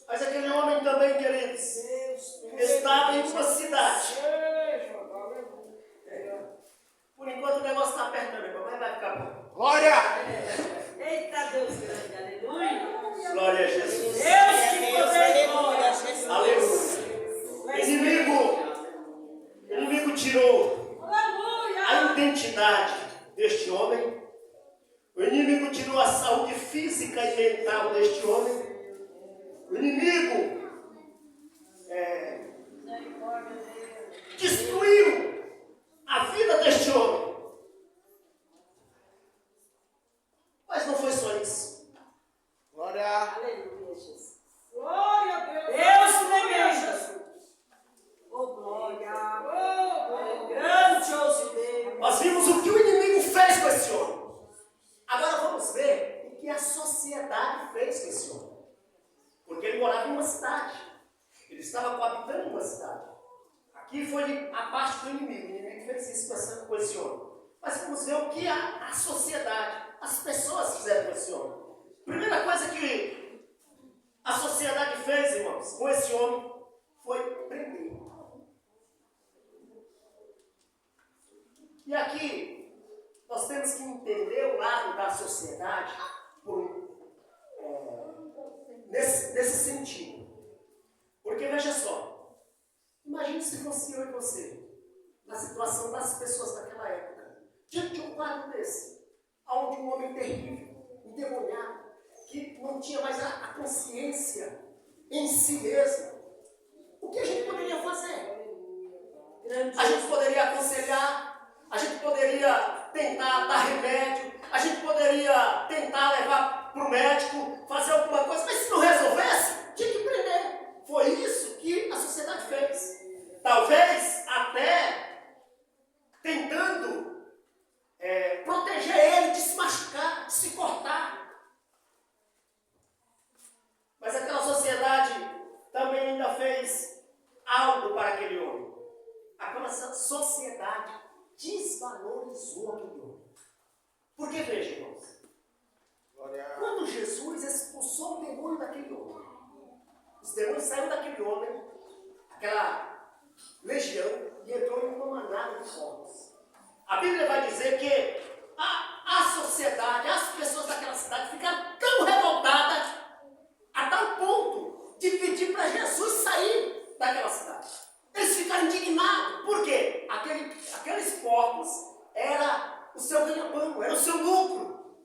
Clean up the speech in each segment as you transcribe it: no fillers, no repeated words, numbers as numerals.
Mas aquele homem também, queridos, estava em uma cidade. Por enquanto o negócio está apertando, irmão, mas vai ficar bom. Glória! Eita Deus grande, aleluia! Glória a Jesus. Deus que poder, glória! Aleluia. O inimigo tirou a identidade deste homem. O inimigo tirou a saúde física e mental deste homem. O inimigo destruiu a vida deste homem. Mas não foi só isso. Glória! Aleluia, Jesus! Glória a Deus! Deus te Jesus! Oh, glória! Oh, grandioso Deus! Nós vimos o que o inimigo fez com esse homem. Agora vamos ver o que a sociedade fez com esse homem. Porque ele morava em uma cidade. Ele estava coabitando em uma cidade. Aqui foi a parte do inimigo. O inimigo fez isso com esse homem. Mas vamos ver o que a sociedade, as pessoas fizeram com esse homem. Primeira coisa que a sociedade fez, irmãos, com esse homem, foi prender. E aqui, nós temos que entender o lado da sociedade nesse sentido. Porque veja só, imagine se fosse eu e você, na situação das pessoas daquela época, diante de um quadro desse, onde um homem terrível, endemoniado, que não tinha mais a consciência em si mesmo. O que a gente poderia fazer? A gente poderia aconselhar, a gente poderia tentar dar remédio, a gente poderia tentar levar para o médico, fazer alguma coisa, mas se não resolvesse, tinha que prender. Foi isso que a sociedade fez. Talvez até tentando proteger ele de se machucar, de se cortar. Mas aquela sociedade também ainda fez algo para aquele homem. Aquela sociedade desvalorizou aquele homem. Porque veja, irmãos, quando Jesus expulsou o demônio daquele homem, os demônios saíram daquele homem, aquela legião, e entrou em uma manada de porcos. A Bíblia vai dizer que a sociedade, as pessoas daquela cidade ficaram tão revoltadas a tal ponto de pedir para Jesus sair daquela cidade. Eles ficaram indignados. Por quê? Aqueles porcos era o seu ganha-pão, era o seu lucro.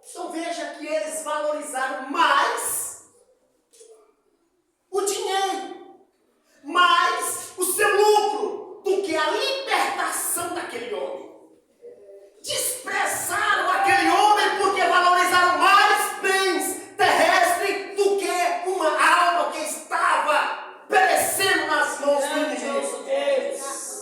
Então veja que eles valorizaram mais o dinheiro, mais o seu lucro, do que a libertação daquele homem. Desprezaram aquele homem porque valorizaram mais bens terrestres do que uma alma que estava perecendo nas mãos do inimigo.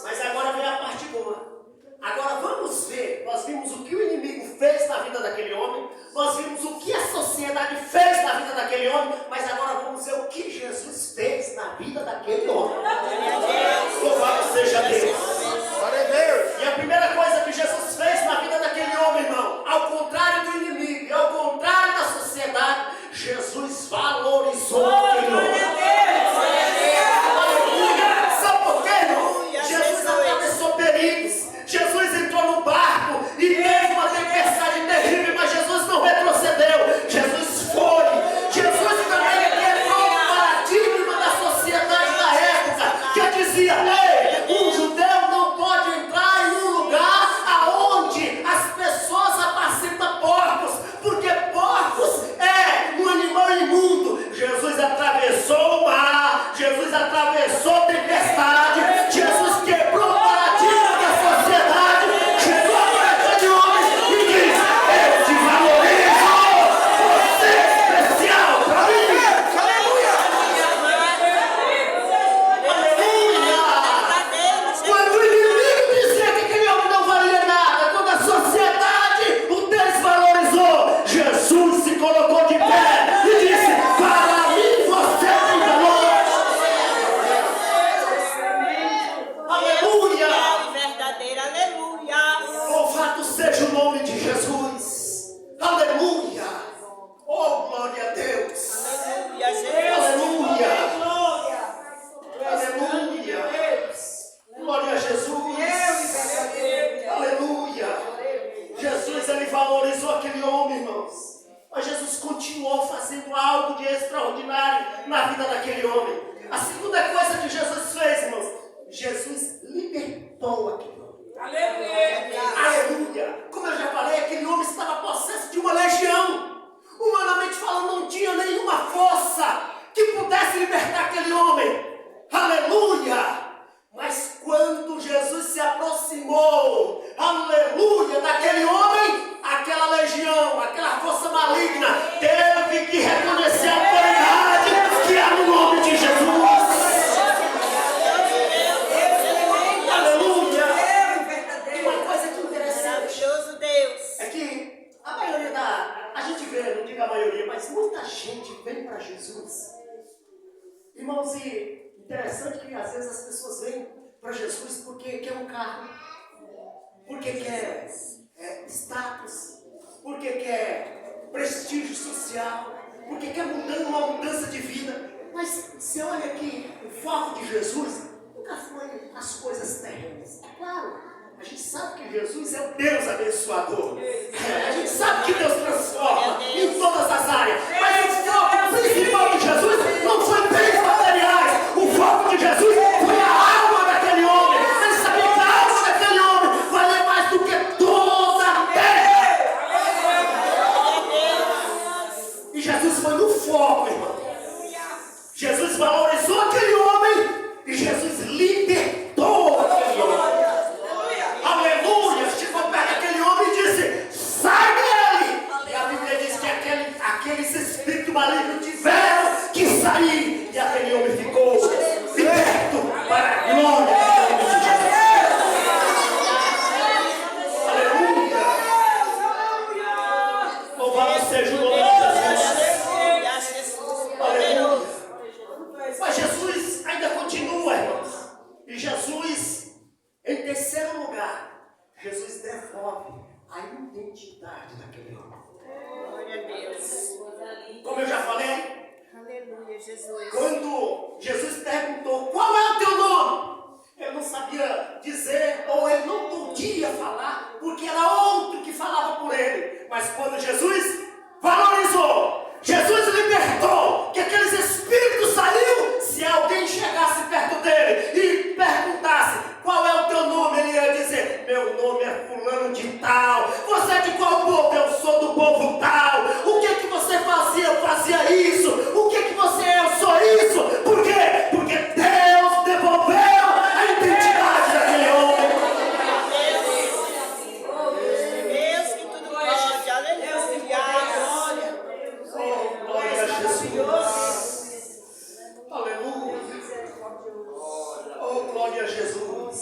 Mas agora vem a parte boa. Agora vamos ver, nós vimos o que o inimigo fez na vida daquele homem, nós vimos o que a sociedade fez na vida daquele homem, mas agora vamos ver o que Jesus fez na vida daquele homem. Louvado seja Deus. Glória a Deus! E a primeira coisa que Jesus fez na vida daquele homem, irmão, ao contrário do inimigo e ao contrário da sociedade, Jesus valorizou aquele homem. Aleluia! Sabe por quê, irmão? Jesus atravessou perigos. Jesus entrou no barco e teve uma tempestade terrível, mas Jesus não retrocedeu. Jesus foi. Jesus também quebrou o paradigma da sociedade da época, que dizia: ei, um judeu não pode entrar em um lugar aonde as pessoas apacentam porcos, porque porcos é um animal imundo. Jesus atravessou o mar, Jesus atravessou a tempestade, Jesus quebrou o paradigma da sociedade, chegou para aquele homem e disse: eu te valorizo, você é especial para mim. Aleluia! Quando o inimigo dizia que aquele homem não valia nada, quando a sociedade o desvalorizou, Jesus se colocou de pé e disse: para mim você tem valor. Aleluia! Verdadeira, aleluia! Louvado seja o nome de Jesus. Aleluia! Oh, glória a Deus. Aleluia, Jesus! continuou fazendo algo de extraordinário na vida daquele homem. A segunda coisa que Jesus fez, irmãos, Jesus libertou aquele homem. Aleluia. Aleluia! Como eu já falei, aquele homem estava possesso de uma legião. Humanamente falando, não tinha nenhuma força que pudesse libertar aquele homem. Aleluia! Mas quando Jesus se aproximou, aleluia, daquele homem, aquela legião, aquela força maligna, teve que reconhecer a autoridade que há no nome de Jesus. Aleluia! Uma coisa que interessante é que a maioria a gente vê, não digo a maioria, mas muita gente vem para Jesus. Irmãos, e interessante que às vezes as pessoas vêm para Jesus porque quer um carro, porque quer status, porque quer prestígio social, porque quer uma mudança de vida. Mas você olha aqui, o foco de Jesus nunca foi as coisas terrenas. É claro, a gente sabe que Jesus é o Deus abençoador. A gente sabe que Deus transforma em todas as áreas. Mas o foco principal de Jesus não foi bens materiais. O foco de Jesus foi a alma daquele homem. Ele sabia que a alma daquele homem valia mais do que toda a terra. E Jesus foi no foco, irmão. Jesus valorizou aquele homem e Jesus libertou aquele homem. Aleluia! Chegou perto daquele homem e disse: sai dele! E a Bíblia diz que aqueles espíritos malignos tiveram que sair. E aquele homem ficou liberto para a glória do nome de Jesus. Aleluia! Louvado seja o nome de Jesus. Aleluia! Mas Jesus ainda continua, irmãos. E Jesus, em terceiro lugar, Jesus devolve a identidade daquele homem. Glória a Deus. Como eu já falei, Aleluia, Jesus. quando Jesus perguntou: qual é o teu nome? Ele não sabia dizer, ou ele não podia falar, porque era outro que falava por ele. Mas quando Jesus valorizou, Jesus libertou, que aqueles espíritos saíram. Se alguém chegasse perto dele e perguntasse: qual é o teu nome? Ele ia dizer: meu nome é fulano de tal. Você é de qual povo? Eu sou do povo tal. O que você fazia? Eu fazia isso. O que você é? Eu sou isso. Por quê? Porque Deus devolveu a identidade daquele homem. Deus que tudo pode. Aleluia. Oh, glória a Jesus. Aleluia. Oh, glória a Jesus.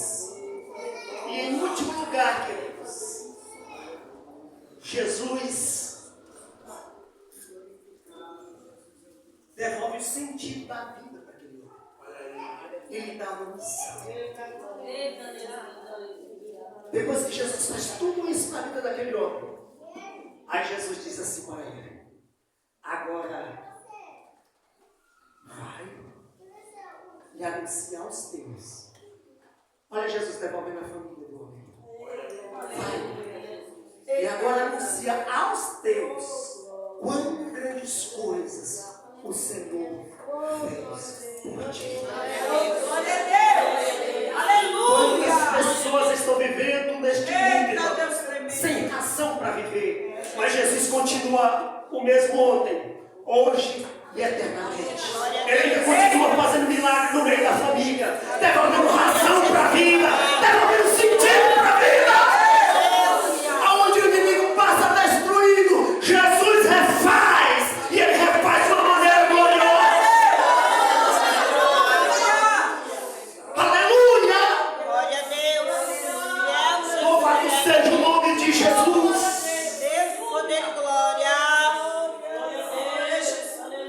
E em último lugar, queridos, Jesus devolve o sentido da vida para aquele homem. Ele dá uma missão. Depois que Jesus faz tudo isso na vida daquele homem, aí Jesus diz assim para ele: agora vai e anuncia aos teus. Olha Jesus devolvendo a família do homem. Vai. E agora anuncia aos teus quão grandes coisas o Senhor fez por ti. Glória a Deus. Aleluia. Quantas pessoas estão vivendo neste mundo, irmão, sem razão para viver. Mas Jesus continua o mesmo ontem, hoje e eternamente. Ele ainda continua fazendo milagre no meio da família, devolvendo razão para a vida, devolvendo sentido para a vida. Aonde o inimigo passa destruído, Jesus refaz, e ele refaz de uma maneira gloriosa. Aleluia! Glória a Deus. Louvado seja o nome de Jesus. Deus, poder e glória.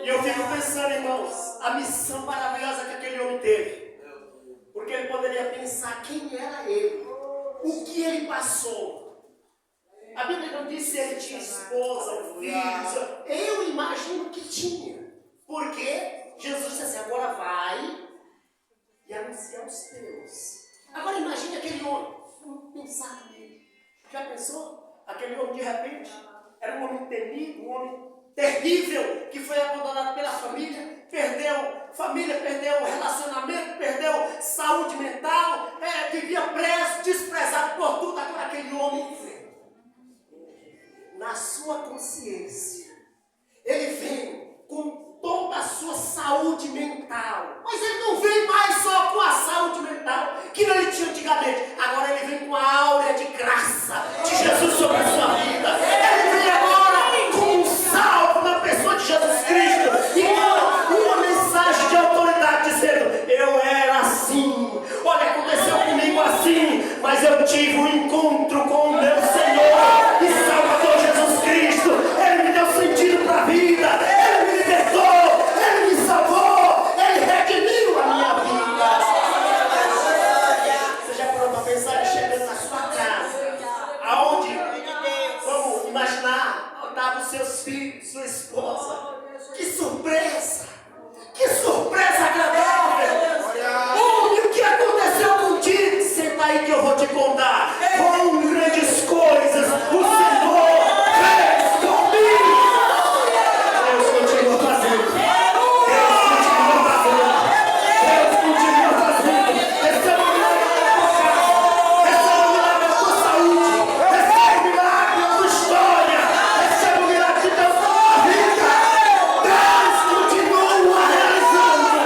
E eu fico pensando, irmãos, a missão maravilhosa que aquele homem teve. Porque ele poderia pensar quem era ele, o que ele passou. A Bíblia não diz se ele tinha esposa ou filhos. Eu imagino que tinha. Porque Jesus disse assim: agora vai e anuncia aos teus. Agora imagine aquele homem. Vamos pensar nele. Já pensou? Aquele homem de repente era um homem temido, um homem terrível, que foi abandonado pela família, perdeu relacionamento, perdeu saúde mental, vivia preso, desprezado por tudo. Agora aquele homem vem, na sua consciência, ele vem com toda a sua saúde mental, mas ele não vem mais só com a saúde mental que ele tinha antigamente. Agora ele vem com a áurea de graça de Jesus sobre a sua vida. Ele vem agora com um salvo na pessoa de Jesus Cristo e uma mensagem de autoridade dizendo: eu era assim, olha, aconteceu comigo assim, mas eu tive um encontro com o meu Senhor e Salvador Jesus Cristo. Ele me deu sentido para a vida, ele me libertou, ele me salvou, ele redimiu a minha vida. Você já parou para pensar em chegando na sua casa, aonde, vamos imaginar, estavam os seus filhos, sua esposa? Que surpresa! Que surpresa agradável! O que aconteceu contigo? Senta aí que eu vou te contar. Com grandes coisas o Senhor fez comigo. Deus continua fazendo. Deus continua fazendo. Receba o milagre da tua casa. Receba o milagre da tua saúde. Receba o milagre da tua história. Receba o milagre da tua vida. Deus continua realizando.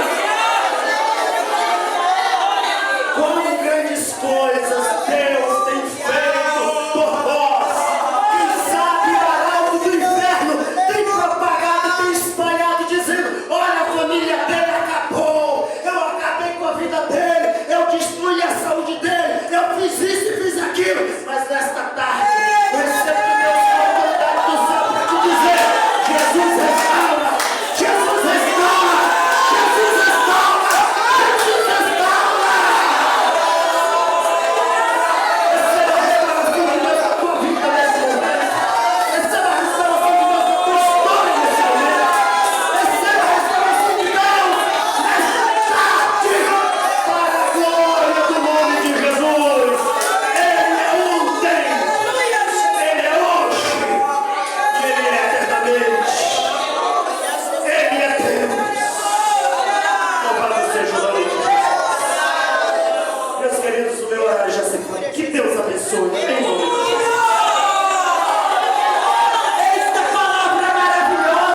Quão grandes coisas Deus tem feito por nós. Quem sabe o arauto do inferno tem propagado, tem espalhado, dizendo: olha, a família dele acabou, eu acabei com a vida dele, eu destruí a saúde dele, eu fiz isso e fiz aquilo. Mas nesta tarde, eu recebo de Deus a autoridade do céu para te dizer: Jesus restaura, Jesus restaura, Jesus restaura, Jesus restaura. Receba a restauração de Deus na tua vida nesse momento. Receba a restauração de Deus na tua história nesse momento. Receba a restauração de Deus nesta tarde, para a glória do nome de Jesus. Ele é ontem, Ele é hoje, e Ele é eternamente. Ele é Deus. Louvado seja o nome de Jesus. Meus queridos, o meu horário já se foi. Que Deus abençoe.